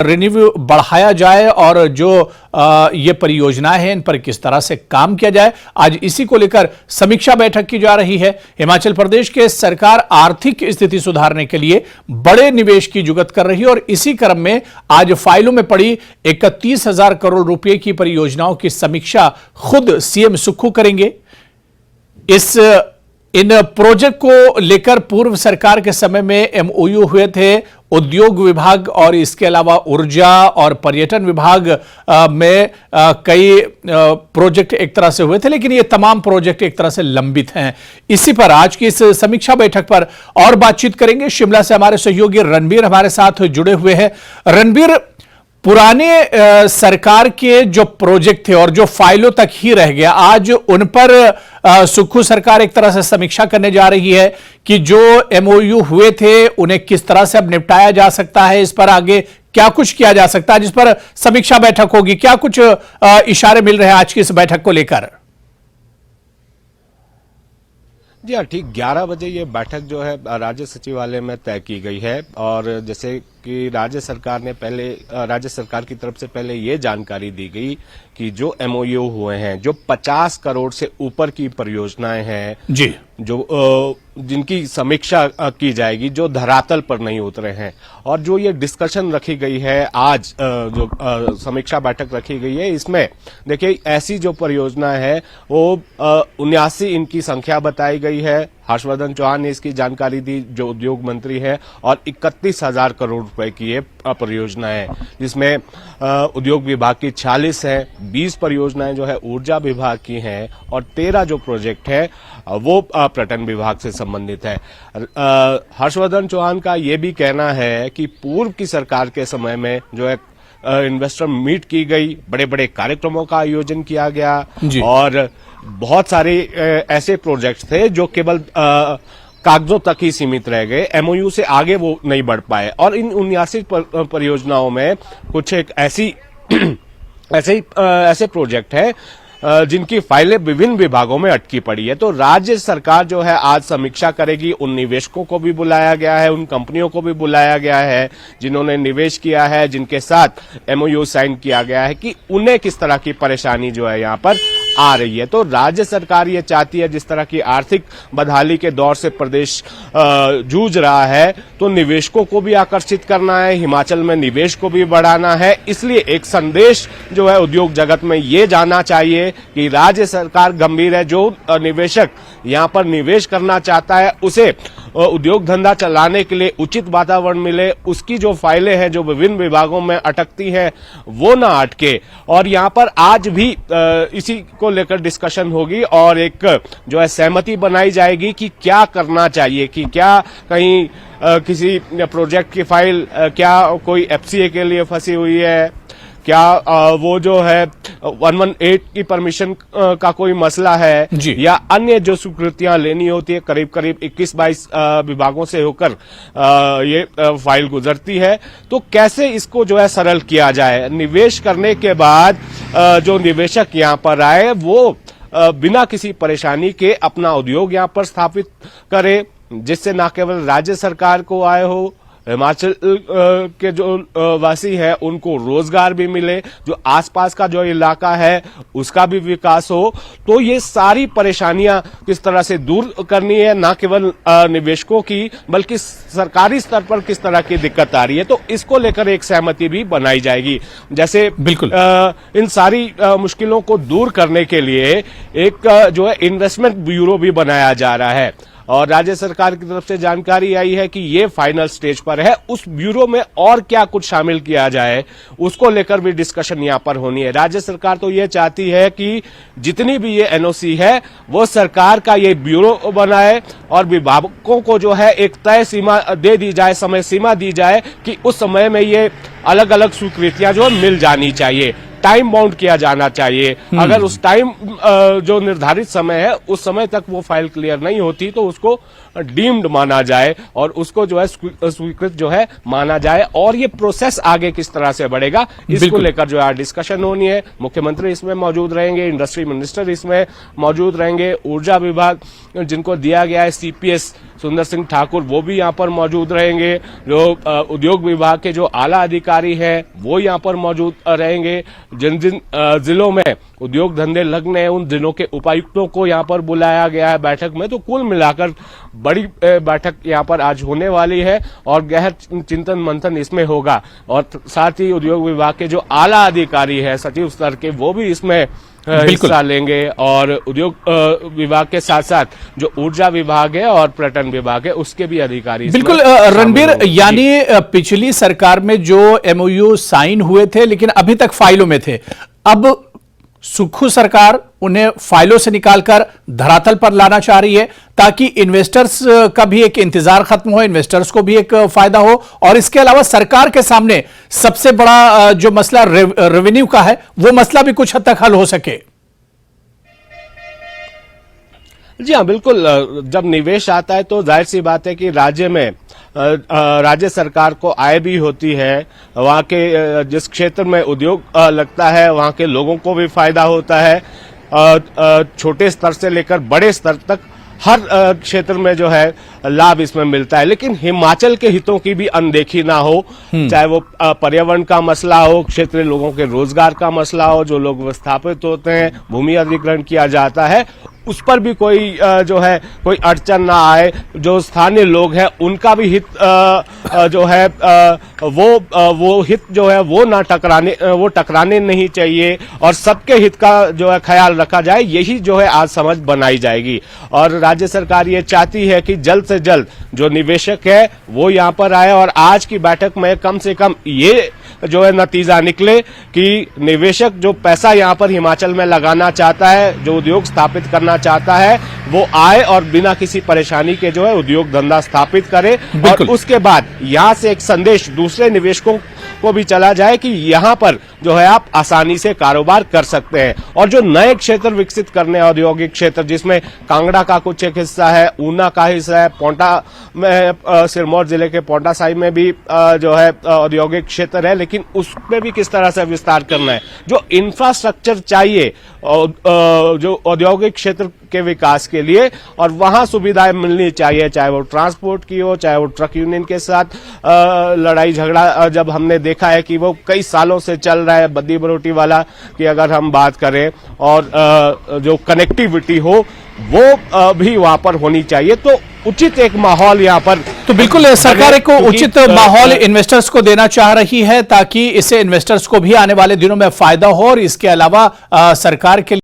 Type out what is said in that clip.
Renew बढ़ाया जाए और जो ये परियोजनाएं हैं इन पर किस तरह से काम किया जाए, आज इसी को लेकर समीक्षा बैठक की जा रही है। हिमाचल प्रदेश के सरकार आर्थिक स्थिति सुधारने के लिए बड़े निवेश की जुगत कर रही है और इसी क्रम में आज फाइलों में पड़ी 31,000 करोड़ रुपए की परियोजनाओं की समीक्षा खुद सीएम सुक्खू करेंगे। इन प्रोजेक्ट को लेकर पूर्व सरकार के समय में एमओयू हुए थे उद्योग विभाग और इसके अलावा ऊर्जा और पर्यटन विभाग में कई प्रोजेक्ट एक तरह से हुए थे, लेकिन ये तमाम प्रोजेक्ट एक तरह से लंबित हैं। इसी पर आज की इस समीक्षा बैठक पर और बातचीत करेंगे। शिमला से हमारे सहयोगी रणबीर हमारे साथ जुड़े हुए हैं। रणबीर, पुराने सरकार के जो प्रोजेक्ट थे और जो फाइलों तक ही रह गया, आज उन पर सुक्खू सरकार एक तरह से समीक्षा करने जा रही है कि जो एमओयू हुए थे उन्हें किस तरह से अब निपटाया जा सकता है, इस पर आगे क्या कुछ किया जा सकता है, जिस पर समीक्षा बैठक होगी। क्या कुछ इशारे मिल रहे हैं आज की इस बैठक को लेकर? जी हाँ, ठीक 11 बजे ये बैठक जो है राज्य सचिवालय में तय की गई है और जैसे कि राज्य सरकार की तरफ से पहले ये जानकारी दी गई कि जो एमओयू हुए हैं, जो 50 करोड़ से ऊपर की परियोजनाएं हैं जी, जो जिनकी समीक्षा की जाएगी, जो धरातल पर नहीं उतरे हैं, और जो ये डिस्कशन रखी गई है आज, जो समीक्षा बैठक रखी गई है, इसमें देखिए ऐसी जो परियोजना है वो 79 इनकी संख्या बताई गई है। हर्षवर्धन चौहान ने इसकी जानकारी दी, जो उद्योग मंत्री है, और 31,000 करोड़ रुपए की ये परियोजना है, जिसमें उद्योग विभाग की 46 है, 20 परियोजनाएं जो है ऊर्जा विभाग की हैं और 13 जो प्रोजेक्ट है वो पर्यटन विभाग से संबंधित है। हर्षवर्धन चौहान का ये भी कहना है कि पूर्व की सरकार के समय में जो है इन्वेस्टर मीट की गई, बड़े बड़े कार्यक्रमों का आयोजन किया गया और बहुत सारे ऐसे प्रोजेक्ट थे जो केवल कागजों तक ही सीमित रह गए, एमओयू से आगे वो नहीं बढ़ पाए। और इन 79 परियोजनाओं में कुछ एक ऐसे प्रोजेक्ट है जिनकी फाइलें विभिन्न विभागों में अटकी पड़ी है। तो राज्य सरकार जो है आज समीक्षा करेगी। उन निवेशकों को भी बुलाया गया है, उन कंपनियों को भी बुलाया गया है जिन्होंने निवेश किया है, जिनके साथ एमओयू साइन किया गया है, कि उन्हें किस तरह की परेशानी जो है यहाँ पर आ रही है। तो राज्य सरकार ये चाहती है, जिस तरह की आर्थिक बदहाली के दौर से प्रदेश जूझ रहा है, तो निवेशकों को भी आकर्षित करना है, हिमाचल में निवेश को भी बढ़ाना है। इसलिए एक संदेश जो है उद्योग जगत में ये जाना चाहिए कि राज्य सरकार गंभीर है। जो निवेशक यहाँ पर निवेश करना चाहता है उसे उद्योग धंधा चलाने के लिए उचित वातावरण मिले, उसकी जो फाइलें हैं जो विभिन्न विभागों में अटकती हैं वो ना अटके। और यहाँ पर आज भी इसी को लेकर डिस्कशन होगी और एक जो है सहमति बनाई जाएगी कि क्या करना चाहिए, कि क्या कहीं किसी प्रोजेक्ट की फाइल क्या कोई एफसीए के लिए फंसी हुई है, क्या वो जो है 118 की परमिशन का कोई मसला है, या अन्य जो स्वीकृतियां लेनी होती है, करीब करीब 21-22 विभागों से होकर ये फाइल गुजरती है। तो कैसे इसको जो है सरल किया जाए, निवेश करने के बाद जो निवेशक यहाँ पर आए वो बिना किसी परेशानी के अपना उद्योग यहाँ पर स्थापित करे, जिससे न केवल राज्य सरकार को आय हो, हिमाचल के जो वासी है उनको रोजगार भी मिले, जो आसपास का जो इलाका है उसका भी विकास हो। तो ये सारी परेशानियां किस तरह से दूर करनी है, ना केवल निवेशकों की बल्कि सरकारी स्तर पर किस तरह की दिक्कत आ रही है, तो इसको लेकर एक सहमति भी बनाई जाएगी। जैसे बिल्कुल इन सारी मुश्किलों को दूर करने के लिए एक जो है इन्वेस्टमेंट ब्यूरो भी बनाया जा रहा है और राज्य सरकार की तरफ से जानकारी आई है कि ये फाइनल स्टेज पर है। उस ब्यूरो में और क्या कुछ शामिल किया जाए उसको लेकर भी डिस्कशन यहाँ पर होनी है। राज्य सरकार तो ये चाहती है कि जितनी भी ये एनओसी है वो सरकार का ये ब्यूरो बनाए और विभागों को जो है एक तय सीमा दे दी जाए, समय सीमा दी जाए कि उस समय में ये अलग अलग स्वीकृतियां जो मिल जानी चाहिए, टाइम बाउंड किया जाना चाहिए। अगर उस टाइम जो निर्धारित समय है उस समय तक वो फाइल क्लियर नहीं होती तो उसको डीम्ड माना जाए और उसको जो है स्वीकृत जो है माना जाए, और ये प्रोसेस आगे किस तरह से बढ़ेगा इसको लेकर जो है डिस्कशन होनी है। मुख्यमंत्री इसमें मौजूद रहेंगे, इंडस्ट्री मिनिस्टर इसमें मौजूद रहेंगे, ऊर्जा विभाग जिनको दिया गया है सीपीएस सुंदर सिंह ठाकुर वो भी यहाँ पर मौजूद रहेंगे, जो उद्योग विभाग के जो आला अधिकारी हैं वो यहाँ पर मौजूद रहेंगे, जिन जिन जिलों में उद्योग धंधे लगने हैं उन जिलों के उपायुक्तों को यहाँ पर बुलाया गया है बैठक में। तो कुल मिलाकर बड़ी बैठक यहाँ पर आज होने वाली है और गहन चिंतन मंथन इसमें होगा, और साथ ही उद्योग विभाग के जो आला अधिकारी है सचिव स्तर के वो भी इसमें हिस्सा लेंगे, और उद्योग विभाग के साथ साथ जो ऊर्जा विभाग है और पर्यटन विभाग है उसके भी अधिकारी बिल्कुल। रणबीर, यानी पिछली सरकार में जो एमओयू साइन हुए थे लेकिन अभी तक फाइलों में थे, अब सुक्खू सरकार उन्हें फाइलों से निकालकर धरातल पर लाना चाह रही है ताकि इन्वेस्टर्स का भी एक इंतजार खत्म हो, इन्वेस्टर्स को भी एक फायदा हो, और इसके अलावा सरकार के सामने सबसे बड़ा जो मसला रेवेन्यू का है वो मसला भी कुछ हद तक हल हो सके। जी हाँ, बिल्कुल। जब निवेश आता है तो जाहिर सी बात है कि राज्य में राज्य सरकार को आय भी होती है, वहाँ के जिस क्षेत्र में उद्योग लगता है वहाँ के लोगों को भी फायदा होता है, छोटे स्तर से लेकर बड़े स्तर तक हर क्षेत्र में जो है लाभ इसमें मिलता है। लेकिन हिमाचल के हितों की भी अनदेखी ना हो, चाहे वो पर्यावरण का मसला हो, क्षेत्रीय लोगों के रोजगार का मसला हो, जो लोग विस्थापित होते हैं, भूमि अधिग्रहण किया जाता है, उस पर भी कोई जो है कोई अड़चन ना आए, जो स्थानीय लोग हैं उनका भी हित जो है वो हित जो है वो टकराने नहीं चाहिए, और सबके हित का जो है ख्याल रखा जाए, यही जो है आज समझ बनाई जाएगी। और राज्य सरकार ये चाहती है कि जल्द से जल्द जो निवेशक है वो यहाँ पर आए, और आज की बैठक में कम से कम ये जो है नतीजा निकले कि निवेशक जो पैसा यहाँ पर हिमाचल में लगाना चाहता है, जो उद्योग स्थापित करना चाहता है, वो आए और बिना किसी परेशानी के जो है उद्योग धंधा स्थापित करे, और उसके बाद यहाँ से एक संदेश दूसरे निवेशकों को भी चला जाए कि यहाँ पर जो है आप आसानी से कारोबार कर सकते हैं। और जो नए क्षेत्र विकसित करने औद्योगिक क्षेत्र, जिसमें कांगड़ा का कुछ एक हिस्सा है, ऊना का हिस्सा है, पोंटा में सिरमौर जिले के पोंटा साहिब में भी जो है औद्योगिक क्षेत्र है, लेकिन उसमें भी किस तरह से विस्तार करना है, जो इंफ्रास्ट्रक्चर चाहिए जो औद्योगिक क्षेत्र के विकास के लिए, और वहां सुविधाएं मिलनी चाहिए, चाहे वो ट्रांसपोर्ट की हो, चाहे वो ट्रक यूनियन के साथ लड़ाई झगड़ा जब हमने देखा है कि वो कई सालों से चल रहा है, बद्दी बरोटी वाला की अगर हम बात करें, और जो कनेक्टिविटी हो वो भी वहां पर होनी चाहिए। तो उचित एक माहौल यहाँ पर, तो बिल्कुल सरकार को उचित माहौल इन्वेस्टर्स को देना चाह रही है ताकि इससे इन्वेस्टर्स को भी आने वाले दिनों में फायदा हो, और इसके अलावा सरकार के